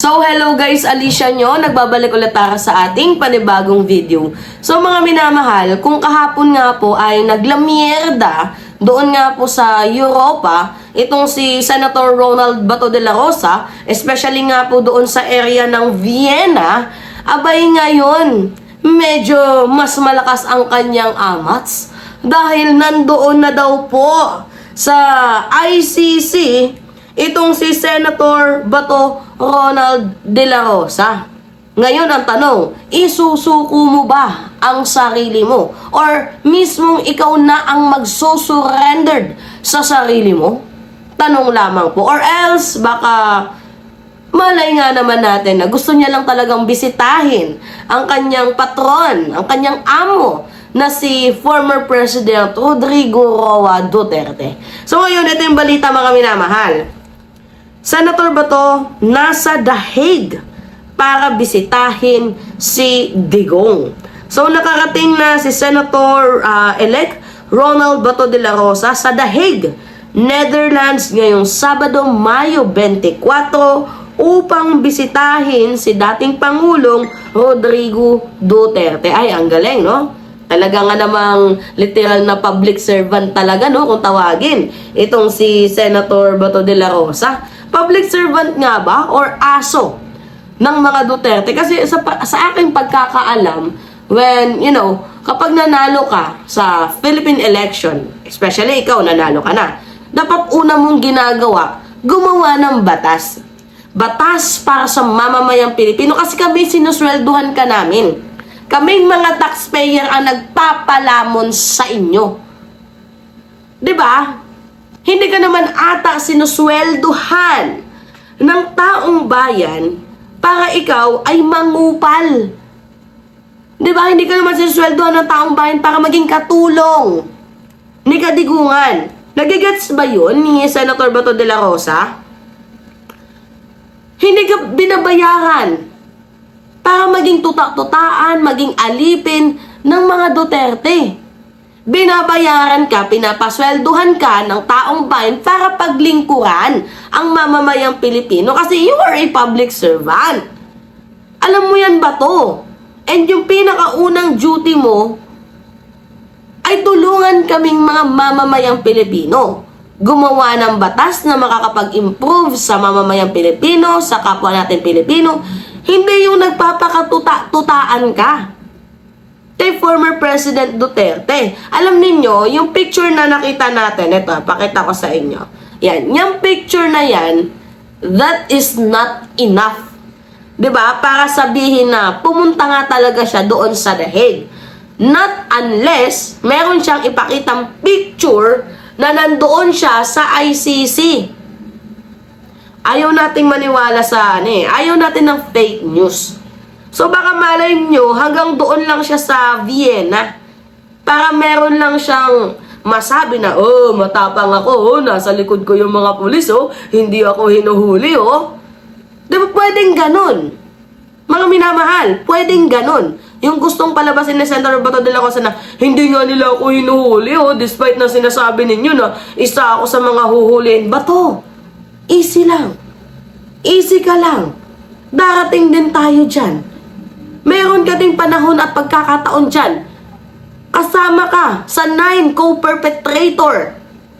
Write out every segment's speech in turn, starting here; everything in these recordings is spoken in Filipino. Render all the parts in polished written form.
So hello guys, Alicia nyo, nagbabalik ulit para sa ating panibagong video. So mga minamahal, kung kahapon nga po ay naglamierda doon nga po sa Europa, itong si Senator Ronald Bato de la Rosa, especially nga po doon sa area ng Vienna, abay ngayon, medyo mas malakas ang kanyang amats dahil nandoon na daw po sa ICC itong si Senator Bato Ronald de la Rosa. Ngayon ang tanong, isusuko mo ba ang sarili mo? Or mismong ikaw na ang magsusurrendered sa sarili mo? Tanong lamang po. Or else, baka malay nga naman natin na gusto niya lang talagang bisitahin ang kanyang patron, ang kanyang amo, na si former President Rodrigo Roa Duterte. So ngayon, ito yung balita mga minamahal. Senator Bato nasa The Hague para bisitahin si Digong. So nakarating na si Senator-elect Ronald Bato de la Rosa sa The Hague, Netherlands ngayong Sabado, Mayo 24 upang bisitahin si dating Pangulong Rodrigo Duterte. Ay, ang galing, no? Talaga nga namang literal na public servant talaga, no? Kung tawagin itong si Senator Bato de la Rosa. Public servant nga ba? Or aso ng mga Duterte? Kasi sa aking pagkakaalam, when, you know, kapag nanalo ka sa Philippine election, especially ikaw, nanalo ka na, dapat una mong ginagawa, gumawa ng batas. Batas para sa mamamayang Pilipino kasi kami sinuswelduhan ka namin. Kaming mga taxpayer ang nagpapalamon sa inyo. 'Di ba? Hindi ka naman ata sinuswelduhan ng taong bayan para ikaw ay mangupal. 'Di ba? Hindi ka naman sinuswelduhan ng taong bayan para maging katulong ni kadigungan. Nagigets ba yun ni Senator Bato de la Rosa? Hindi ka binabayaran para maging tuta-tutaan, maging alipin ng mga Duterte. Binabayaran ka, pinapaswelduhan ka ng taong bayan para paglingkuran ang mamamayang Pilipino kasi you are a public servant. Alam mo yan ba to? And yung pinakaunang duty mo ay tulungan kaming mga mamamayang Pilipino. Gumawa ng batas na makakapag-improve sa mamamayang Pilipino, sa kapwa natin Pilipino. Hindi yung nagpapakatuta-tutaan ka kay former President Duterte. Alam ninyo, yung picture na nakita natin, ito, pakita ko sa inyo. Yan, yung picture na yan, that is not enough. 'Di ba? Para sabihin na pumunta nga talaga siya doon sa The Hague. Not unless meron siyang ipakitang picture na nandoon siya sa ICC. Ayaw nating maniwala sa ayaw natin ng fake news. So baka malay nyo, hanggang doon lang siya sa Vienna. Para meron lang siyang masabi na, oh, matapang ako, oh, nasa likod ko yung mga pulis, oh, hindi ako hinuhuli, oh. Diba pwedeng ganun? Mga minamahal, pwedeng ganun. Yung gustong palabasin ni Senator Bato de la Rosa na hindi nga nila ako hinuhuli, oh, despite na sinasabi ninyo na isa ako sa mga huhuliin. Bato, easy lang. Easy ka lang. Darating din tayo dyan. Meron ka ding panahon at pagkakataon dyan. Kasama ka sa 9 co-perpetrator.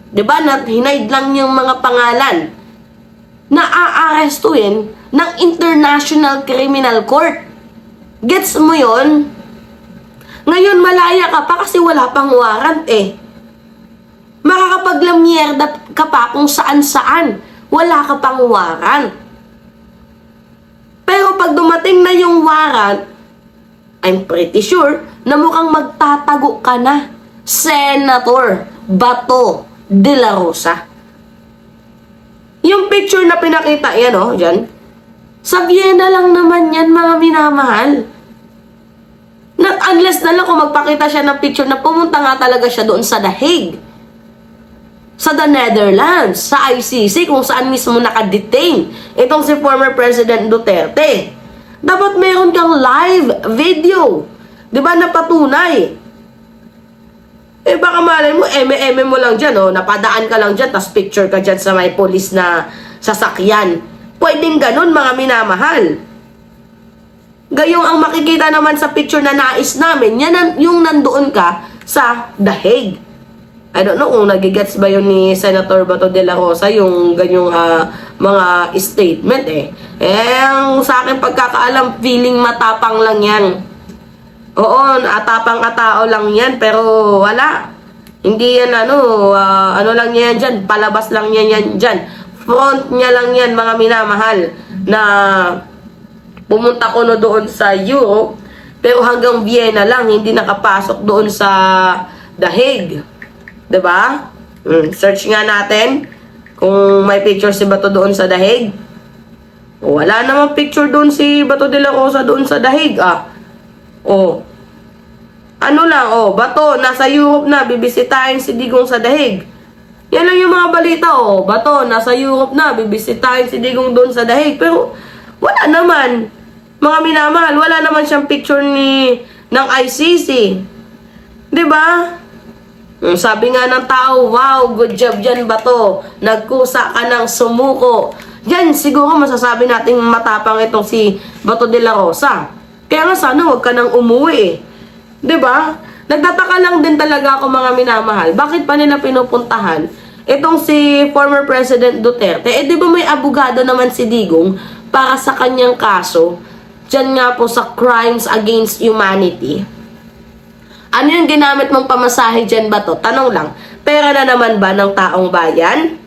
Diba? Na hinaid lang yung mga pangalan na aarestuin ng International Criminal Court. Gets mo yon? Ngayon malaya ka pa kasi wala pang warrant eh. Makakapaglamyerda ka pa kung saan-saan. Wala ka pang warrant. Pero pag dumating na yung warrant, I'm pretty sure na mukhang magtatago ka na, Senator Bato de la Rosa. Yung picture na pinakita, yan o, dyan. Sa Vienna lang naman yan, mga minamahal. Unless na lang kung magpakita siya ng picture na pumunta nga talaga siya doon sa The Hague. Sa the Netherlands, sa ICC, kung saan mismo nakadetain itong si former President Duterte. Dapat mayroon kang live video. Di ba, na patunay. Eh baka malay mo, mo lang dyan, oh, napadaan ka lang dyan, tas picture ka dyan sa may police na sasakyan. pwedeng ganun, mga minamahal. Gayong ang makikita naman sa picture na nais namin, yan yung nandoon ka sa The Hague. I don't know kung nagigets ba yun ni Senator Bato de la Rosa, yung ganyong mga statement ang sa akin pagkakaalam, feeling matapang lang yan. Oo, atapang-atao lang yan, pero wala. Hindi yan ano lang yan dyan, palabas lang yan dyan. Front niya lang yan, mga minamahal, na pumunta ko doon sa Europe, pero hanggang Vienna lang, hindi nakapasok doon sa The Hague. Diba? Search nga natin kung may picture si Bato doon sa The Hague. Wala namang picture doon si Bato de la Rosa doon sa The Hague. Ano lang, Bato, nasa Europe na, bibisitahin si Digong sa The Hague. Yan lang yung mga balita, Bato, nasa Europe na, bibisitahin si Digong doon sa The Hague. Pero, wala naman. Mga minamahal, wala naman siyang picture ng ICC. Diba? Sabi nga ng tao, wow, good job dyan, Bato. Nagkusa ka ng sumuko. Yan, siguro masasabi nating matapang itong si Bato de la Rosa. Kaya nga sana huwag ka nang umuwi Diba? Nagtataka lang din talaga ako, mga minamahal. Bakit pa nila pinupuntahan itong si former President Duterte? Di ba may abogado naman si Digong para sa kanyang kaso? Diyan nga po sa crimes against humanity. Ano yung ginamit mong pamasahe dyan, Bato? Tanong lang, pera na naman ba ng taong bayan?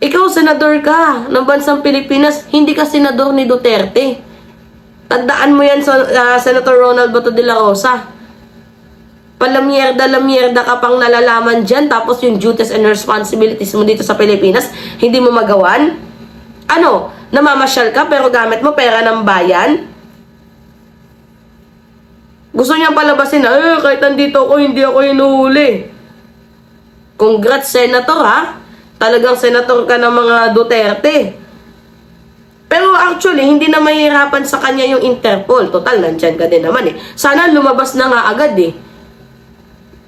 Ikaw, senador ka ng bansang Pilipinas, hindi ka senador ni Duterte. Tandaan mo yan, Senator Ronald Bato de la Rosa. Palamyerda ka pang nalalaman dyan, tapos yung duties and responsibilities mo dito sa Pilipinas, hindi mo magawan? Ano? Namamasyal ka pero gamit mo pera ng bayan? Gusto niyang palabasin na, kahit nandito ako, hindi ako hinuhuli. Congrats, Senator, ha? Talagang senator ka ng mga Duterte. Pero actually, hindi na mahirapan sa kanya yung Interpol. Total, nandyan ka din naman Sana lumabas na nga agad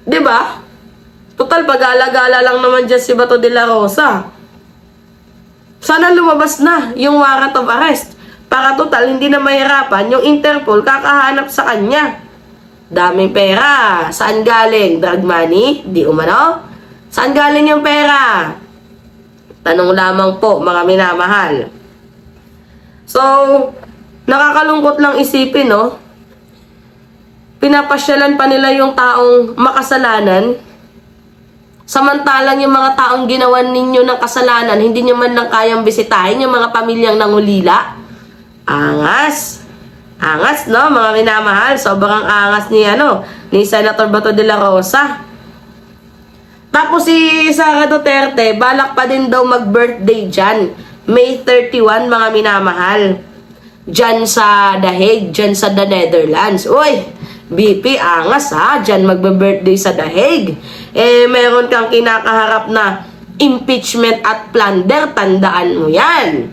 Diba? Total, pag-alagala lang naman dyan si Bato de la Rosa. Sana lumabas na yung warrant of arrest. Para total, hindi na mahirapan yung Interpol kakahanap sa kanya. Daming pera. Saan galing? Drug money? Di umano? Saan galing yung pera? Tanong lamang po, mga minamahal. So, nakakalungkot lang isipin, Pinapasyalan pa nila yung taong makasalanan. Samantalang yung mga taong ginawan ninyo ng kasalanan, hindi nyo man lang kayang bisitahin yung mga pamilyang nangulila. Angas. Angas, no, mga minamahal. Sobrang angas ni Senator Bato de la Rosa. Tapos si Sara Duterte, balak pa din daw mag-birthday dyan. May 31, mga minamahal. Dyan sa The Hague, dyan sa the Netherlands. Uy, BP, angas ha, dyan magbe-birthday sa The Hague. Meron kang kinakaharap na impeachment at plunder, tandaan mo yan.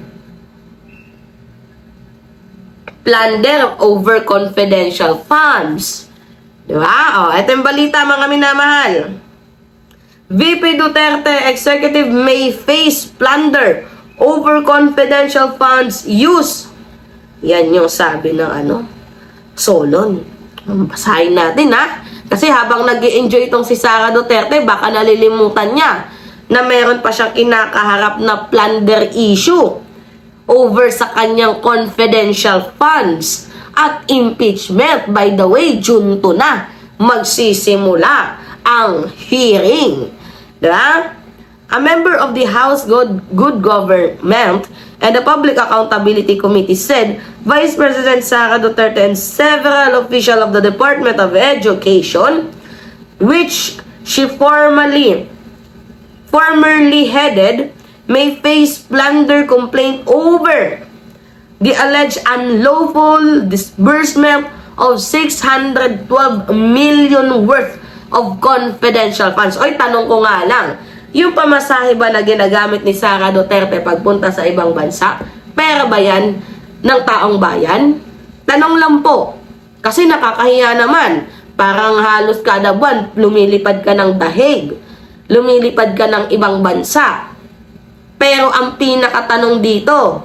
Plunder over confidential funds. Diba? Ito yung balita, mga minamahal. VP Duterte executive may face plunder over confidential funds use. Yan yung sabi ng Solon. Basahin natin kasi habang nag-i-enjoy itong si Sara Duterte, baka nalilimutan niya na meron pa siyang kinakaharap na plunder issue over sa kanyang confidential funds at impeachment. By the way, June 2 na magsisimula ang hearing. Diba? A member of the House Good Government and the Public Accountability Committee said Vice President Sara Duterte and several officials of the Department of Education, which she formerly headed, may face plunder complaint over the alleged unlawful disbursement of 612 million worth of confidential funds. Oy, tanong ko nga lang, yung pamasahe ba na ginagamit ni Sara Duterte pagpunta sa ibang bansa, pera ba yan ng taong bayan? Tanong lang po. Kasi nakakahiya naman. Parang halos kada buwan, lumilipad ka ng The Hague. Lumilipad ka ng ibang bansa. Pero ang pinakatanong dito,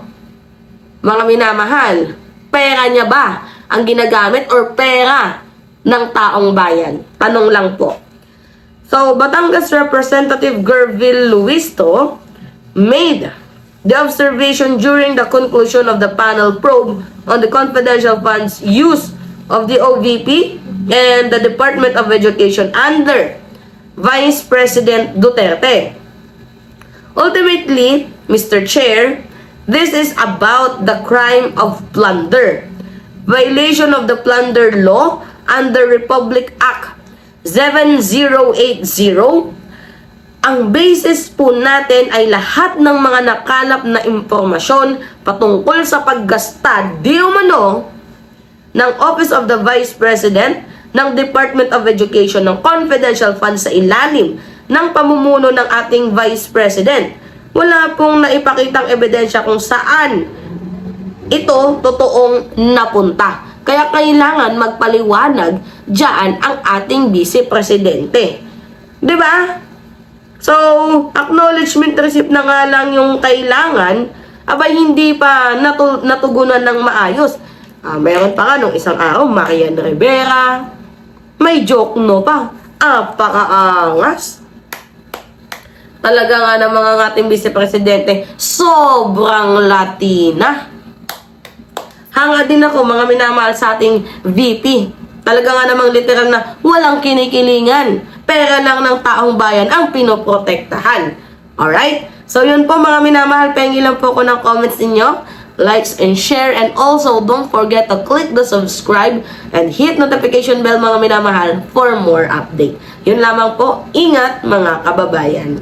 mga minamahal, pera niya ba ang ginagamit or pera ng taong bayan? Tanong lang po. So, Batangas Representative Gervil Luisto made the observation during the conclusion of the panel probe on the confidential funds use of the OVP and the Department of Education under Vice President Duterte. Ultimately, Mr. Chair, this is about the crime of plunder, violation of the plunder law under Republic Act 7080. Ang basis po natin ay lahat ng mga nakalap na impormasyon patungkol sa paggasta di umano ng Office of the Vice President ng Department of Education ng confidential funds sa ilalim ng pamumuno ng ating Vice President. Wala pong naipakitang ebidensya kung saan ito totoong napunta. Kaya kailangan magpaliwanag diyan ang ating Vice Presidente. 'Di ba? So, acknowledgement receipt na nga lang yung kailangan, abay hindi pa natugunan ng maayos. Meron pa nga nung isang araw, Marian Rivera, may joke no pa. Pakaangas. Talaga nga ng mga ating Vice Presidente, sobrang Latina. Hanga din ako, mga minamahal sa ating VP. Talaga nga namang literal na walang kinikilingan. Pera lang ng taong bayan ang pinoprotektahan. Alright? So yun po mga minamahal, pengi lang po ko ng comments ninyo, likes and share, and also don't forget to click the subscribe and hit notification bell mga minamahal for more update. Yun lamang po, ingat mga kababayan.